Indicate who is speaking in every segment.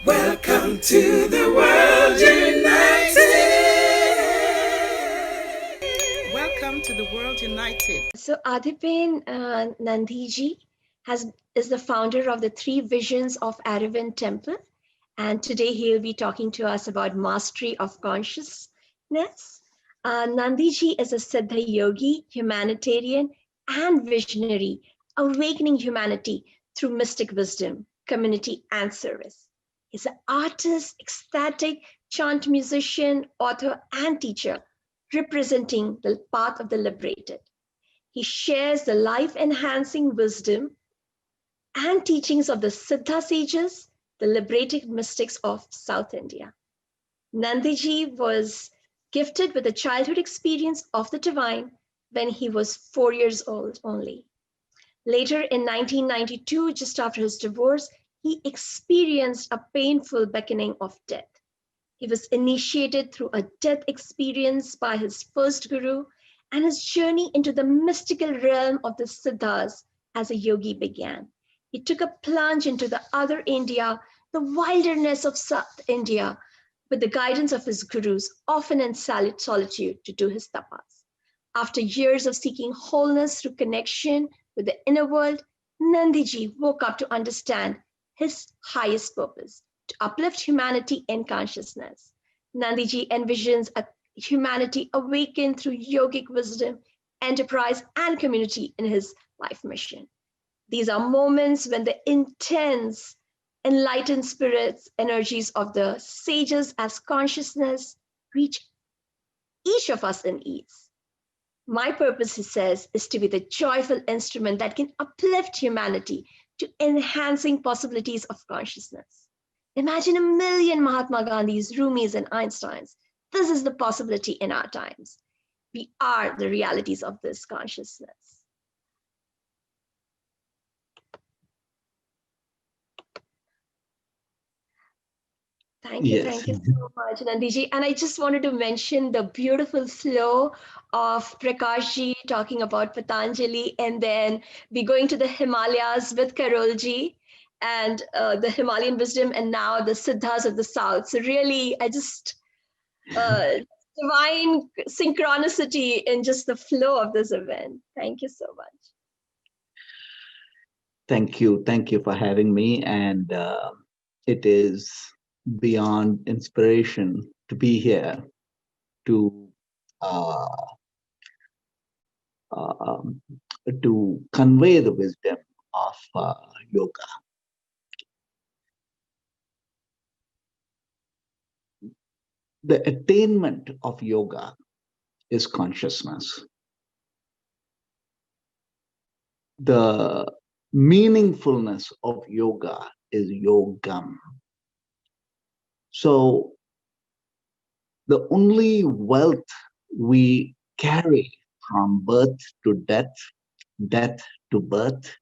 Speaker 1: Welcome to the world united. Welcome to the world united.
Speaker 2: So ADHIPEN Nandhiji is the founder of the Three Visions of ADHIPEN Temple. And today he'll be talking to us about mastery of consciousness. Nandhiji is a Siddha yogi, humanitarian, and visionary, awakening humanity through mystic wisdom, community, and service. He's an artist, ecstatic, chant musician, author, and teacher, representing the path of the liberated. He shares the life-enhancing wisdom and teachings of the Siddha sages, the liberated mystics of South India. Nandhiji was gifted with a childhood experience of the divine when he was 4 years old only. Later in 1992, just after his divorce, he experienced a painful beckoning of death. He was initiated through a death experience by his first guru, and his journey into the mystical realm of the Siddhas as a yogi began. He took a plunge into the other India, the wilderness of South India, with the guidance of his gurus, often in solitude to do his tapas. After years of seeking wholeness through connection with the inner world, Nandhiji woke up to understand his highest purpose, to uplift humanity in consciousness. Nandhiji envisions a humanity awakened through yogic wisdom, enterprise, and community in his life mission. These are moments when the intense, enlightened spirits, energies of the sages as consciousness reach each of us in ease. My purpose, he says, is to be the joyful instrument that can uplift humanity to enhancing possibilities of consciousness. Imagine a million Mahatma Gandhis, Rumis, and Einsteins. This is the possibility in our times. We are the realities of this consciousness. Thank you
Speaker 3: Yes.
Speaker 2: so much, Nandhiji. And I just wanted to mention the beautiful flow of Prakashji talking about Patanjali, and then we going to the Himalayas with Karolji and the Himalayan wisdom, and now the Siddhas of the South. So really, I just divine synchronicity in just the flow of this event. Thank you so much.
Speaker 3: Thank you. Thank you for having me. And it is beyond inspiration to be here to to convey the wisdom of yoga. The attainment of yoga is consciousness. The meaningfulness of yoga is yogam. So the only wealth we carry from birth to death, death to birth,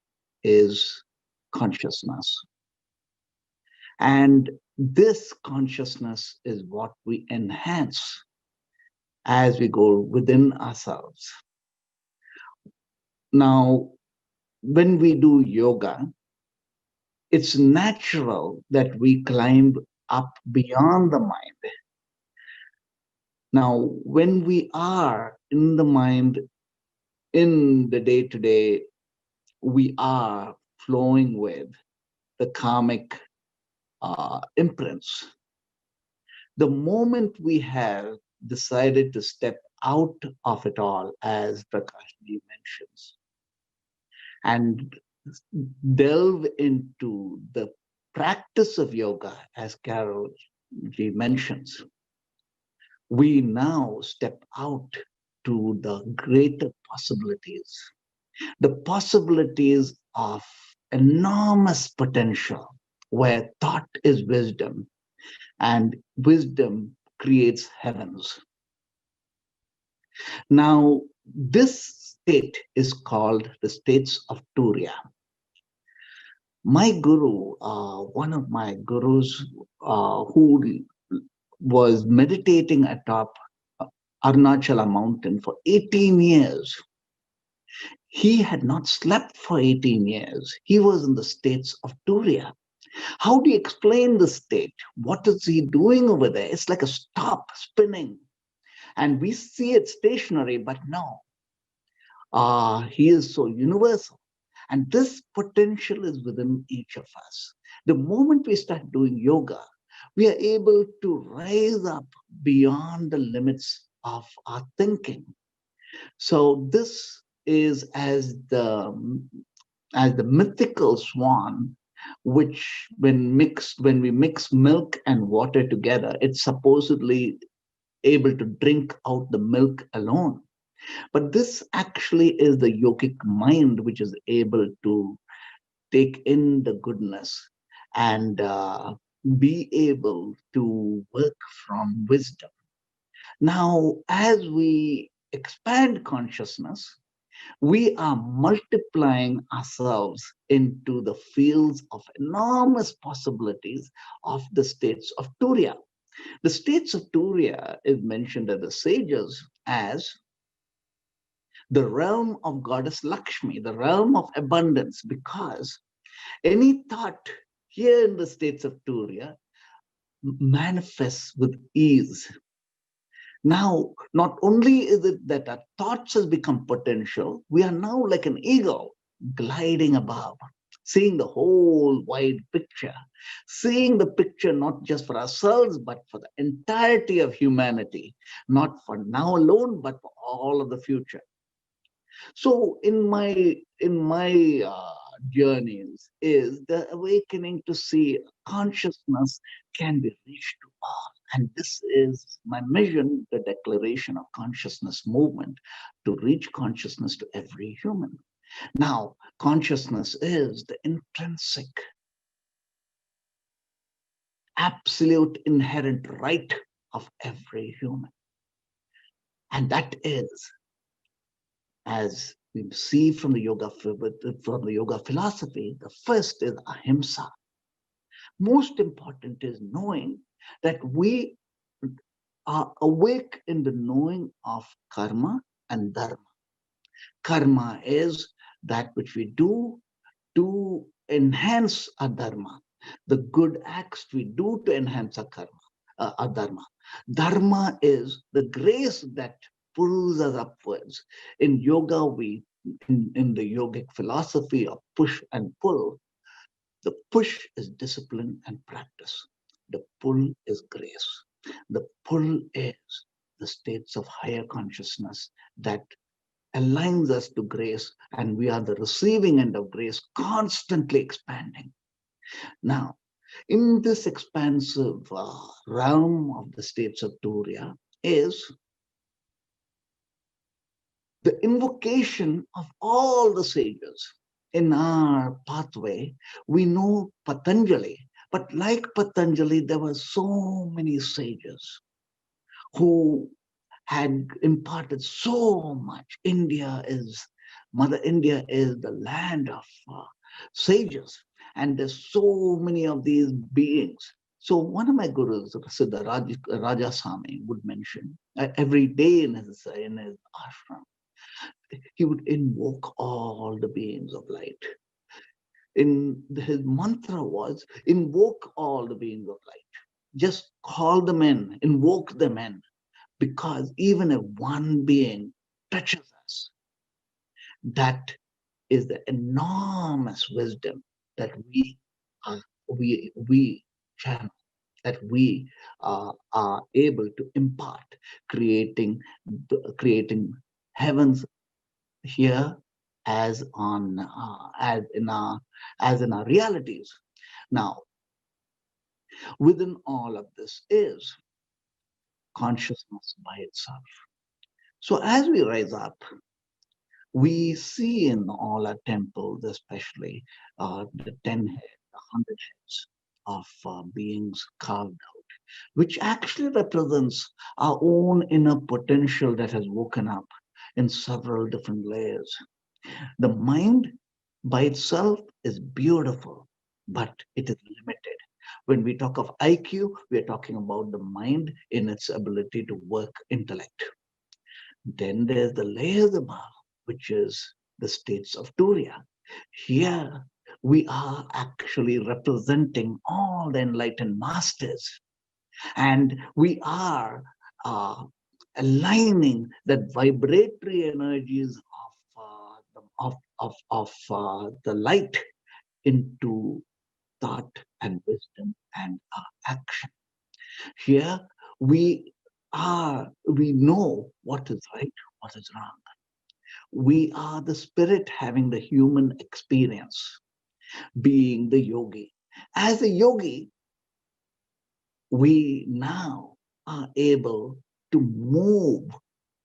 Speaker 3: is consciousness. And this consciousness is what we enhance as we go within ourselves. Now, when we do yoga, it's natural that we climb up beyond the mind. Now, when we are in the mind, in the day-to-day, we are flowing with the karmic imprints. The moment we have decided to step out of it all, as Prakashji mentions, and delve into the practice of yoga, as Carol G mentions, we now step out to the greater possibilities, the possibilities of enormous potential, where thought is wisdom and wisdom creates heavens. Now, this state is called the states of Turiya. My guru, one of my gurus who was meditating atop Arunachala mountain for 18 years, he had not slept for 18 years. He was in the states of Turiya. How do you explain the state? What is he doing over there? It's like a stop spinning. And we see it stationary, but no, he is so universal. And this potential is within each of us. The moment we start doing yoga, we are able to rise up beyond the limits of our thinking. So this is as the mythical swan, which when we mix milk and water together, it's supposedly able to drink out the milk alone. But this actually is the yogic mind, which is able to take in the goodness and be able to work from wisdom. Now, as we expand consciousness, we are multiplying ourselves into the fields of enormous possibilities of the states of Turiya. The states of Turiya is mentioned by the sages as the realm of goddess Lakshmi, the realm of abundance, because any thought here in the states of Turiya manifests with ease. Now, not only is it that our thoughts has become potential, we are now like an eagle gliding above, seeing the whole wide picture, seeing the picture not just for ourselves, but for the entirety of humanity, not for now alone, but for all of the future. So in my journeys is the awakening to see consciousness can be reached to all. And this is my mission, the declaration of consciousness movement, to reach consciousness to every human. Now, consciousness is the intrinsic, absolute inherent right of every human. And that is, as we see from the yoga philosophy, the first is ahimsa. Most important is knowing that we are awake in the knowing of karma and dharma. Karma is that which we do to enhance our dharma, the good acts we do to enhance our dharma. Dharma is the grace that pulls us upwards. In yoga, in the yogic philosophy of push and pull, the push is discipline and practice. The pull is grace. The pull is the states of higher consciousness that aligns us to grace, and we are the receiving end of grace, constantly expanding. Now, in this expansive realm of the states of Turiya is the invocation of all the sages. In our pathway, we know Patanjali, but like Patanjali, there were so many sages who had imparted so much. Mother India is the land of sages, and there's so many of these beings. So one of my gurus, Siddha Rajasamy, would mention every day in his ashram, he would invoke all the beings of light. His mantra was invoke all the beings of light. Just call them in, invoke them in, because even if one being touches us, that is the enormous wisdom that we channel, that we are able to impart, creating heavens here as in our realities. Now, within all of this is consciousness by itself. So as we rise up, we see in all our temples, especially the 10 heads, the 100 heads of beings carved out, which actually represents our own inner potential that has woken up in several different layers. The mind by itself is beautiful, but it is limited. When we talk of IQ, we are talking about the mind in its ability to work intellect. Then there's the layers above, which is the states of Turiya. Here we are actually representing all the enlightened masters, and we are aligning that vibratory energies of the light into thought and wisdom and action. Here we know what is right, what is wrong. We are the spirit having the human experience, being the yogi. As a yogi, we now are able to move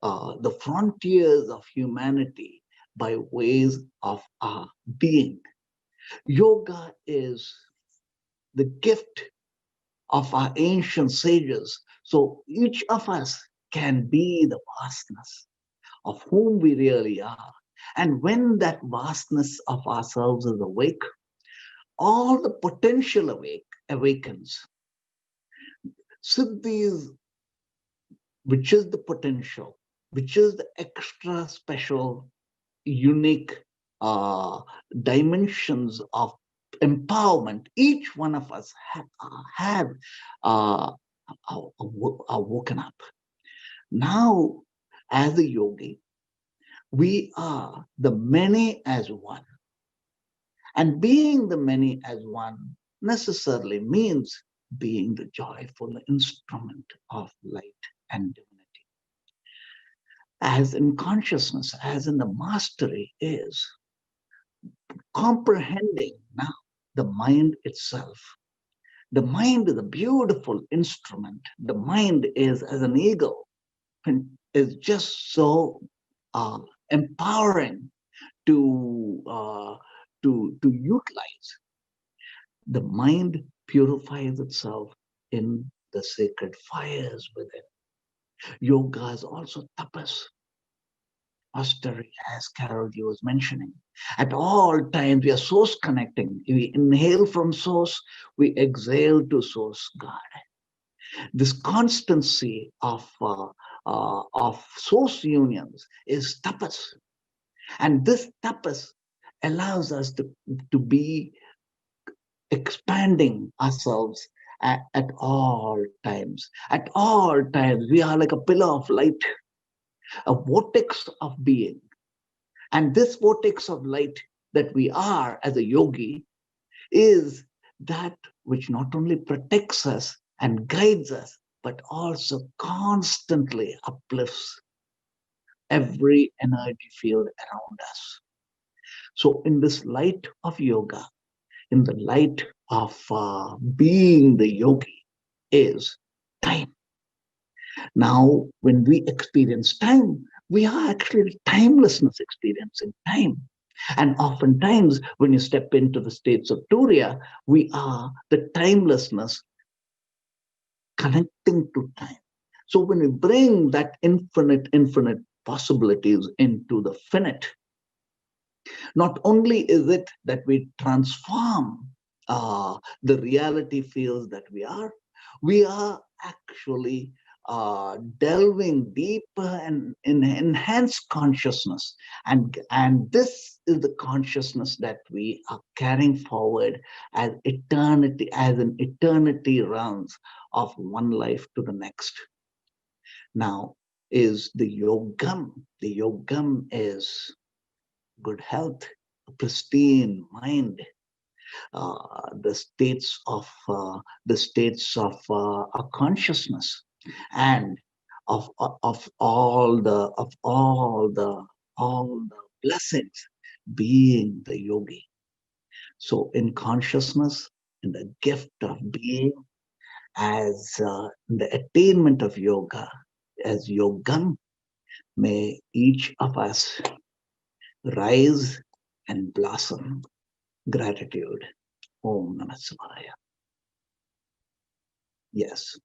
Speaker 3: the frontiers of humanity by ways of our being. Yoga is the gift of our ancient sages. So each of us can be the vastness of whom we really are. And when that vastness of ourselves is awake, all the potential awakens. Siddhis, which is the potential, which is the extra special, unique dimensions of empowerment, each one of us have woken up. Now, as a yogi, we are the many as one. And being the many as one necessarily means being the joyful instrument of light and divinity. As in consciousness, as in the mastery, is comprehending now the mind itself. The mind is a beautiful instrument. The mind is, as an eagle, is just so empowering to utilize. The mind purifies itself in the sacred fires within. Yoga is also tapas, austerity, as Carol was mentioning. At all times, we are source connecting. We inhale from source, we exhale to source God. This constancy of source unions is tapas. And this tapas allows us to be expanding ourselves at all times. At all times, we are like a pillar of light, a vortex of being. And this vortex of light that we are as a yogi is that which not only protects us and guides us, but also constantly uplifts every energy field around us. So in this light of yoga, in the light of being the yogi, is time. Now, when we experience time, we are actually timelessness experiencing time. And oftentimes, when you step into the states of Turiya, we are the timelessness connecting to time. So when we bring that infinite possibilities into the finite, not only is it that we transform the reality fields that we are actually delving deeper and in enhanced consciousness. And this is the consciousness that we are carrying forward as eternity, as an eternity runs of one life to the next. Now is the yogam. The yogam is good health, a pristine mind, the states of our consciousness, and of all the blessings, being the yogi. So in consciousness, in the gift of being, as the attainment of yoga, as yogam, may each of us rise and blossom. Gratitude. Om Namah Shivaya. Yes.